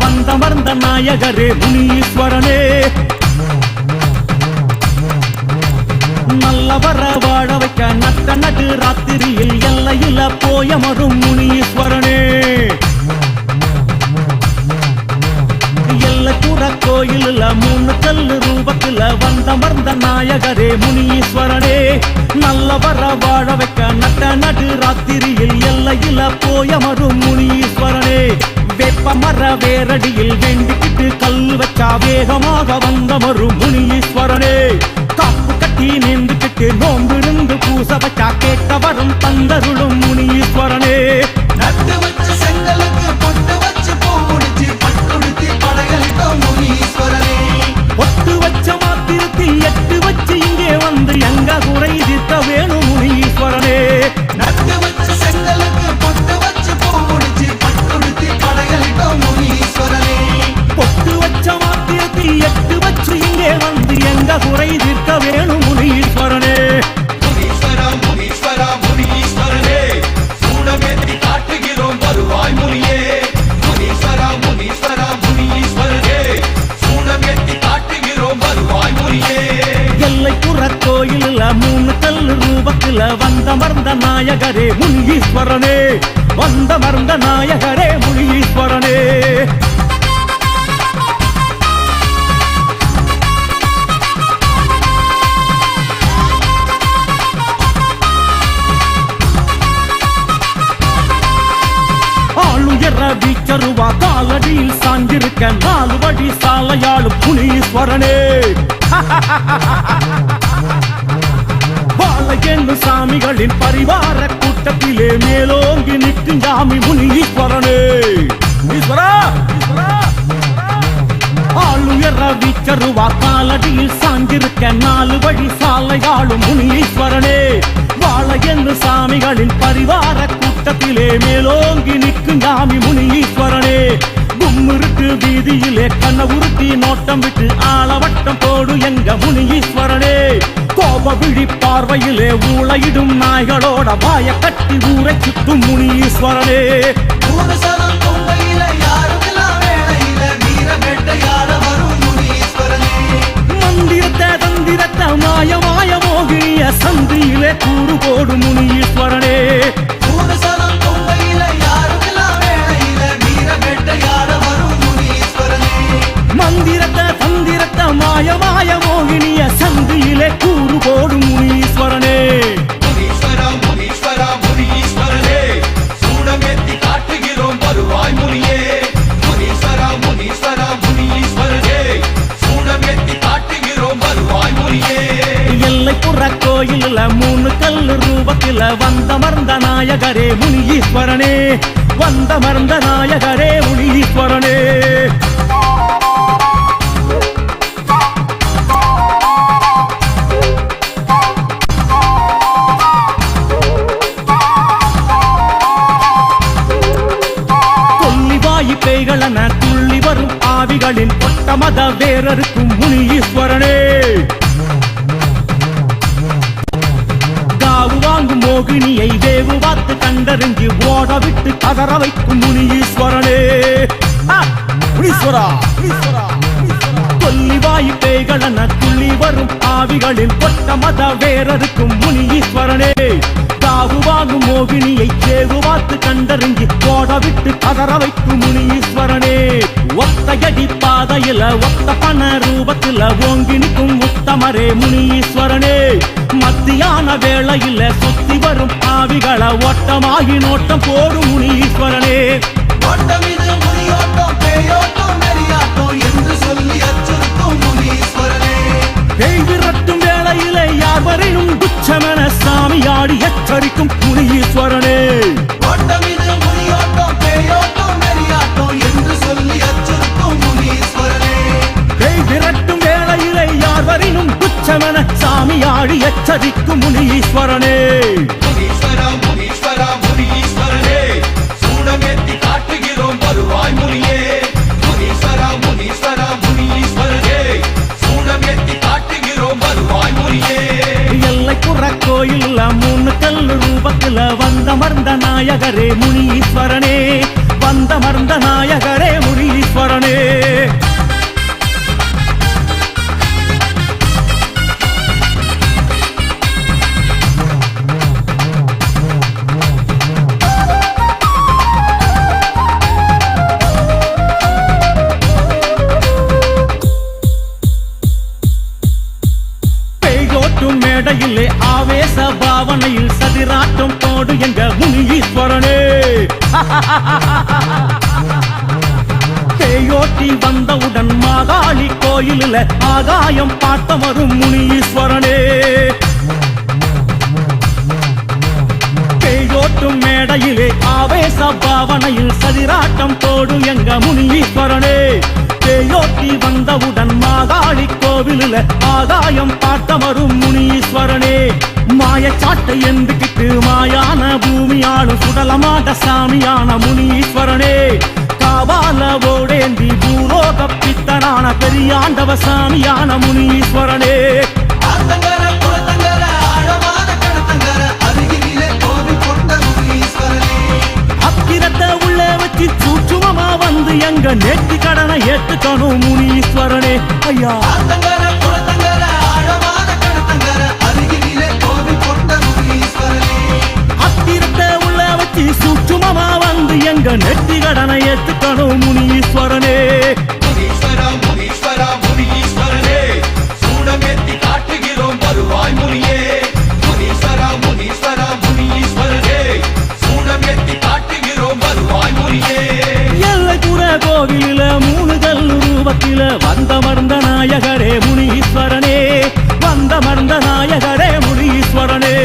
வந்தமர்ந்த நாயகரே முனீஸ்வரனே. நல்லவர வாழ வைக்க நட்ட நடு ராத்திரியில் எல்லையில போயமரும் முனீஸ்வரனே. எல்லைப்புற கோயிலில் 3 கல்லு ரூபத்தில் வந்தமர்ந்த நாயகரே முனீஸ்வரனே. நல்லவர வாழ வைக்க நட்ட நடு ராத்திரியில் எல்லையில போயமரும் முனீஸ்வரனே. வேப்பமர வேரடியில் வேண்டிக்கிட்டு கல் வச்சா வேகமாக வந்தமரும் முனீஸ்வரனே. காப்பு கட்டி நீந்துக்கிட்டு நோம்பிருந்து பூச வச்சா கேட்ட வரும் தந்தருளும் முனீஸ்வரனே. நட்டு வச்ச செங்கலுக்கு பொட்டு வச்சு பூ முடிச்சு பட்டுடுத்தி படையலிட்டோம் முனீஸ்வரனே. ஒட்டு வச்ச மாத்திரத்தில் 8 வச்சு இங்கே வந்து எங்க குறை தீர்த்த வேணும் முனீஸ்வரனே. நட்டு வச்ச செங்கலுக்கு பொட்டு வச்சு பூ முடிச்சு பட்டுடுத்தி படையலிட்டோம் முனீஸ்வரனே. பொட்டு வச்ச மாத்திரத்தில் 8 வச்சு இங்கே வந்து எங்க குறை தீர்க்க வேணும் முனீஸ்வரனே. முனீஸ்வரா முனீஸ்வரா முனீஸ்வரனே, சூடமேத்தி காட்டுகிறோம் வருவாய் முனியே. முனீஸ்வரா முனீஸ்வரா முனீஸ்வரனே, சூடமேத்தி காட்டுகிறோம் வருவாய் முனியே. எல்லைப்புற கோயிலில் 3 கல்லு ரூபத்தில் வந்தமர்ந்த நாயகரே முனீஸ்வரனே. வந்தமர்ந்த நாயகரே முனீஸ்வரனே. ஆளுயர வீச்சருவா காலடியில் சாஞ்சிருக்க 4 வழி சாலையாளும் முனீஸ்வரனே. வாழையென்னு சாமிகளின் பரிவார கூட்டத்திலே மேலோங்கி நிற்கும் சாமி முனீஸ்வரனே. ஈஸ்வரா ஆளுயர வீச்சருவா காலடியில் சாஞ்சிருக்க 4 வழி சாலையாளும் முனீஸ்வரனே. வாழையென்னு சாமிகளின் பரிவார கூட்டத்திலே மேலோங்கி நிற்கும் சாமி முனீஸ்வரனே. கும்மிருக்கு வீதியிலே கண்ண உருட்டி நோட்டம் விட்டு ஆளவட்டம் போடு எங்க முனீஸ்வரனே. கோப விழி பார்வையிலே ஊளையிடும் நாய்களோட வாய கட்டி ஊரை சுத்தும் முனீஸ்வரனே. மூணு சனம் பொங்கையில யாருமில்லா வேளையில வீர வேட்டையாட வரும் முனீஸ்வரனே. மந்திரத்தை தந்திரத்தை மாய மோகிய சந்தியிலே கூறு போடு முனீஸ்வரனே. மூணு சனம் பொங்கையில யாருமில்லா வேளையில வீர வேட்டையாட வரும் முனீஸ்வரனே. மந்திரத்தை தந்திரத்தை மாய மோகினிய சந்தியிலே கூறு போடு முனீஸ்வரனே. முனீஸ்வரா முனீஸ்வரா முனீஸ்வரனே, சூடமேத்தி காட்டுகிறோம் வருவாய் முனியே. முனீஸ்வரா முனீஸ்வரா முனீஸ்வரனே, சூடமேத்தி காட்டுகிறோம் வருவாய் முனியே. எல்லைப்புற கோயிலில் 3 கல்லு ரூபத்தில் வந்தமர்ந்த நாயகரே முனீஸ்வரனே. வந்தமர்ந்த நாயகரே முனீஸ்வரனே. கொல்லிவாயி பேய்களென துள்ளி வரும் ஆவிகளின் ஒட்ட மத வேரருக்கும் முனீஸ்வரனே. காவு வாங்கும் மோகினியை வேவு பார்த்து கண்டறிஞ்சு ஓட விட்டு கதற வைக்கும் முனீஸ்வரனே. முனீஸ்வரா கொல்லிவாயி பேய்களென துள்ளி வரும் ஆவிகளின் ஒட்ட மத வேரருக்கும் முனீஸ்வரனே. காவு வாங்கும் மோகினியை வேவு பார்த்து கண்டறிஞ்சு ஓட விட்டு கதற வைக்கும் முனீஸ்வரனே. ஒத்தையடி பாதையில ஒத்த பண ரூபத்தில் ஓங்கி நிற்கும் உத்தமரே முனீஸ்வரனே. மத்தியான வேளையில சுத்தி வரும் ஆவிகளை ஓட்டமாகி நோட்டம் போடும் முனீஸ்வரனே. ஓட்டம் இது முனியோட்டம் பேயோட்டம் நெறியாட்டம் என்று சொல்லி அச்சுறுத்தும் முனீஸ்வரனே. பேய் விரட்டும் வேளையிலே யாவரையும் துச்சமென சாமியாடி எச்சரிக்கும் முனீஸ்வரனே. ஓட்டம் இது முனியோட்டம் பேயோட்டம் நெறியாட்டம் என்று சொல்லி அச்சுறுத்தும் முனீஸ்வரனே. பேய் விரட்டும் வேளையிலே யாவரையும் துச்சமென சாமியாடி எச்சரிக்கும் முனீஸ்வரனே. முனீஸ்வரா முனீஸ்வரா முனீஸ்வரனே, சூடமேத்தி காட்டுகிறோம் வருவாய் முனியே. முனீஸ்வரா முனீஸ்வரா முனீஸ்வரனே, சூடமேத்தி காட்டுகிறோம் வருவாய் முனியே. எல்லைப்புற கோயிலில் 3 கல்லு ரூபத்தில் வந்தமர்ந்த நாயகரே முனீஸ்வரனே. வந்தமர்ந்த நாயகரே முனீஸ்வரனே. பாடு எங்க முனீஸ்வரனே. பேயோட்டி வந்தவுடன் மாகாளி கோயிலில் ஆகாயம் பார்த்த வரும் முனீஸ்வரனே. பேயோட்டும் மேடையிலே ஆவேச பாவனையில் சதிராட்டம் போடும் எங்க முனீஸ்வரனே. பேயோட்டி வந்தவுடன் மாகாளி கோவிலில் ஆகாயம் பார்த்த வரும் முனீஸ்வரனே. மாயச்சாட்டை எந்துக்கிட்டு மாயான பூமியாளும் சுடலமாட்ட சாமியான முனீஸ்வரனே. காவால ஓடேந்தி பூலோக பித்தனான பெரியாண்டவ சாமியான முனீஸ்வரனே. ஆத்தங்கர குளத்தங்கர ஆழமான கடத்தங்கர அருகிலே கோவில் கொண்ட முனீஸ்வரனே. அத்திரத்தை உள்ள வச்சு சூட்சுமமா வந்து எங்க நேர்த்தி கடனை ஏத்துக்கணும் முனீஸ்வரனே. ஐயா ஆத்தங்கர குளத்தங்கர ஆழமான கடத்தங்கர அருகிலே கோவில் கொண்ட முனீஸ்வரனே. அத்திரத்தை உள்ள வச்சு சூட்சுமமா வந்து எங்க நெற்றி கடனை ஏத்துக்கணும் முனீஸ்வரனே. முனீஸ்வரா முனீஸ்வரா முனீஸ்வரனே, சூடமேத்தி காட்டுகிறோம் வருவாய் முனியே. முனீஸ்வரா முனீஸ்வரா முனீஸ்வரனே, சூடமேத்தி காட்டுகிறோம் வருவாய் முனியே. எல்லைப்புற கோவில 3 கல் ரூபத்தில வந்தமர்ந்த நாயகரே முனீஸ்வரனே. வந்தமர்ந்த நாயகரே முனீஸ்வரனே.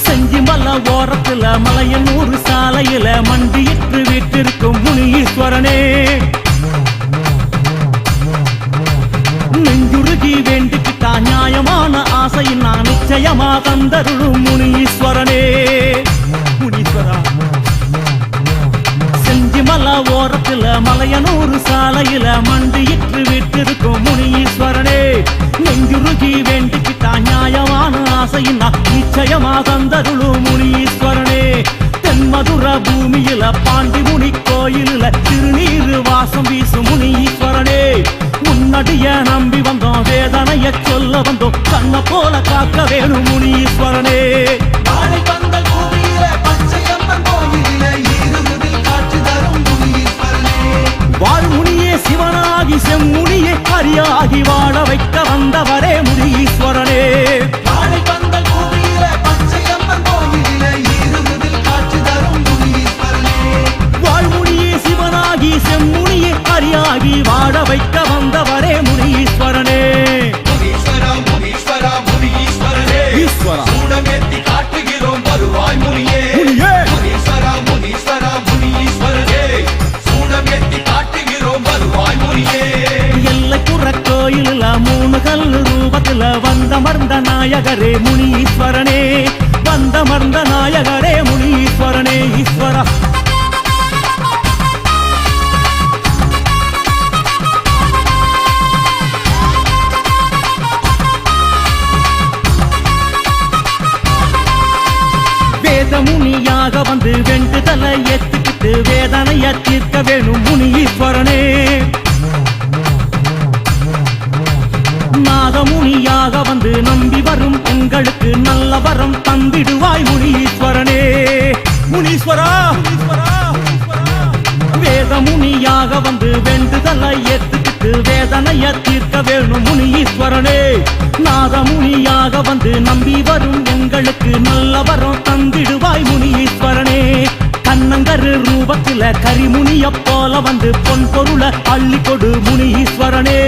செஞ்சிமல ஓரத்துல மலையனூர் சாலையில மண்டியிட்டு வீட்டிற்கும் முனீஸ்வரனே. நெஞ்சுருகி வேண்டிக்கிட்டா நியாயமான ஆசை நான் நிச்சயமா தந்தருளும் முனீஸ்வரனே. முனீஸ்வரா செஞ்சிமல ஓரத்துல மலையனூர் சாலையில மண்டியிட்டு வீட்டிற்கும் முனீஸ்வரனே. நெஞ்சுருகி வேண்டிக்கிட்டா நியாயமான ஆசை நான் நிச்சயமா தந்தருளும் முனீஸ்வரனே. தென்மதுர பூமியில பாண்டி முனி கோயிலில் திருநீரு வாசம் வீசும் முனீஸ்வரனே. முன்னடிய நம்பி வந்தோம் வேதனைய சொல்ல வந்தோம் கண்ண போல காக்க வேணும் முனீஸ்வரனே. வாழை பந்தல் பூமியிலே பச்சையம்மன் கோயிலிலே இருமுதில் காட்சி தரும் முனீஸ்வரனே. வாழ்முனியே சிவனாகி செம்முனியே ஹரியாகி வாழ வைக்க வந்தவரே முனீஸ்வரனே. வாழை பந்தல் பூமியிலே பச்சையம்மன் கோயிலிலே இருமுதில் காட்சி தரும் முனீஸ்வரனே. வாழ்முனியே சிவனாகி செம்முனியே ஹரியாகி வாழ வைக்க வந்தவரே முனீஸ்வரனே. முனீஸ்வரா முனீஸ்வரா முனீஸ்வரனே, ஈஸ்வரா சூடமேத்தி காட்டுகிறோம் வருவாய் முனியே. முனியே. முனீஸ்வரா முனீஸ்வரா முனீஸ்வரனே, சூடமேத்தி காட்டுகிறோம் வருவாய் முனியே. எல்லைப்புற கோயிலில் 3 கல் ரூபத்தில் வந்தமர்ந்த நாயகரே முனீஸ்வரனே. வந்தமர்ந்த நாயகரே முனீஸ்வரனே. ஈஸ்வரா வேதமுனியாக வந்து வெண்டுதலை ஏத்துக்கிட்டு வேதனைய தீர்க்க வேணும் முனீஸ்வரனே. நாகமுனியாக வந்து நம்பி வரும் எங்களுக்கு நல்ல வரம் தந்திடுவாய் முனீஸ்வரனே. முனீஸ்வரா வேதமுனியாக வந்து வேண்டுதலை ஏத்துக்கிட்டு வேதனைய தீர்க்க வேணும் முனீஸ்வரனே. நாதமுனியாக வந்து நம்பி வரும் எங்களுக்கு நல்ல வரம் தந்திடுவாய் முனீஸ்வரனே. கண்ணங்கரு ரூபத்தில கரிமுனிய போல வந்து பொன் பொருளை அள்ளி கொடு முனீஸ்வரனே.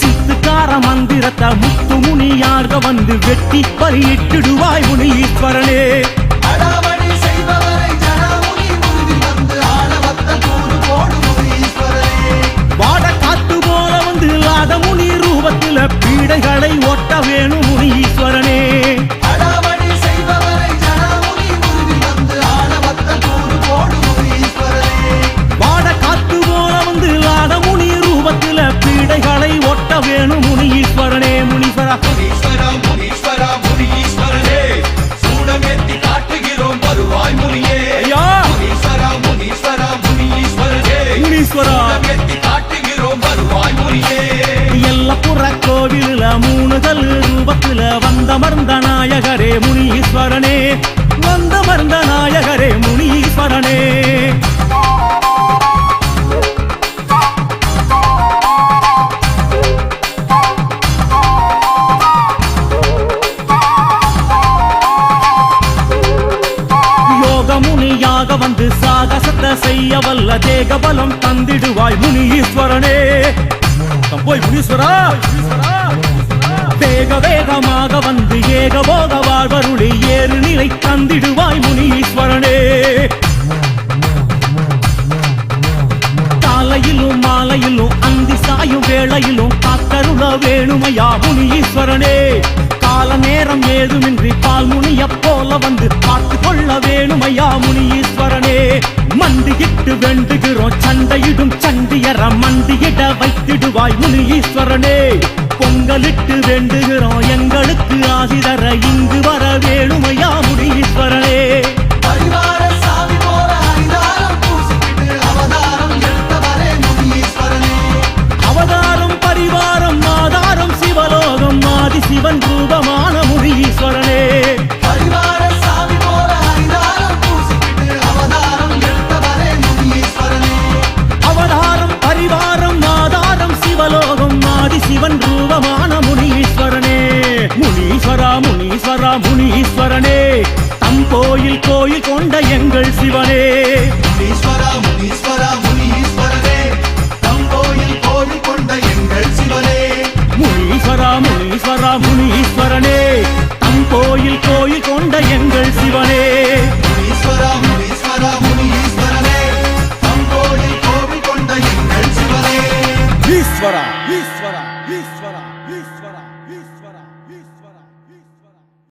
சித்துக்கார மந்திரத்தை முத்து முனியாக வந்து வெட்டி பலியிட்டுடுவாய் முனீஸ்வரனே. அடாவடி செய்பவரை ஜடாமுனி முருகில் வந்து ஆணவத்த கூறு போடு முனீஸ்வரனே. வாட காத்து போல வந்து ஆதமுனி ரூபத்தில பீடைகளை ஒட்ட வேணும் முனீஸ்வரனே. அடாவடி செய்பவரை ஜடாமுனி முருகில் வந்து ஆணவத்த கூறு போடு முனீஸ்வரனே. வாட காத்து போல வந்து ஆதமுனி ரூபத்தில பீடைகளை ஒட்ட வேணும் முனீஸ்வரனே. முனீஸ்வரா முனீஸ்வரா முனீஸ்வரா முனீஸ்வரனே, சூடமேத்தி காட்டுகிறோம் வருவாய் முனியே. ஐயா முனீஸ்வரா முனீஸ்வரா முனீஸ்வரனே, முனீஸ்வரா சூடமேத்தி காட்டுகிறோம் வருவாய் முனியே. எல்லப்புற கோவிலில் 3 கல் ரூபத்தில வந்தமர்ந்த நாயகரே முனீஸ்வரனே. வந்தமர்ந்த நாயகரே முனீஸ்வரனே. நல்ல தேக பலம் தந்திடுவாய் முனீஸ்வரனே போய் முனீஸ்வரா வேக வேகமாக வந்து ஏகபோக வாழ்வருளி ஏறு நிலை தந்திடுவாய் முனீஸ்வரனே காலையிலும் மாலையிலும் அந்தி சாயும் வேளையிலும் காத்தருள வேணுமையா முனீஸ்வரனே கால நேரம் ஏதுமின்றி பால் முனிய போல வந்து பார்த்து கொள்ள வேணுமையா முனீஸ்வரனே மண்டியிட்டு வேண்டுகிறோம் சண்டையிடும் சண்டியர மண்டியிட வைத்திடுவாய் முனீஸ்வரனே பொங்கலிட்டு வேண்டுகிறோம் எங்களுக்கு ஆசிதர இங்கு வர வேணுமையா முனீஸ்வரனே பரிவார சாமி போல ஹரிதாரம் பூசிக்கிட்டு அவதாரம் எடுத்தவரே முனீஸ்வரனே அவதாரம் பரிவாரம் ஆதாரம் சிவலோகம் ஆதி சிவன் ரூபமான முனீஸ்வரனே பரிவார சாமி போல ஹரிதாரம் பூசிக்கிட்டு அவதாரம் எடுத்தவரே முனீஸ்வரனே அவதாரம் பரிவாரம் ஆதாரம் சிவலோகம் ஆதி சிவன் ரூபமான முனீஸ்வரனே முனீஸ்வரா முனீஸ்வரா முனீஸ்வரனே தம் கோயில் கோயில் கொண்ட எங்கள் சிவனே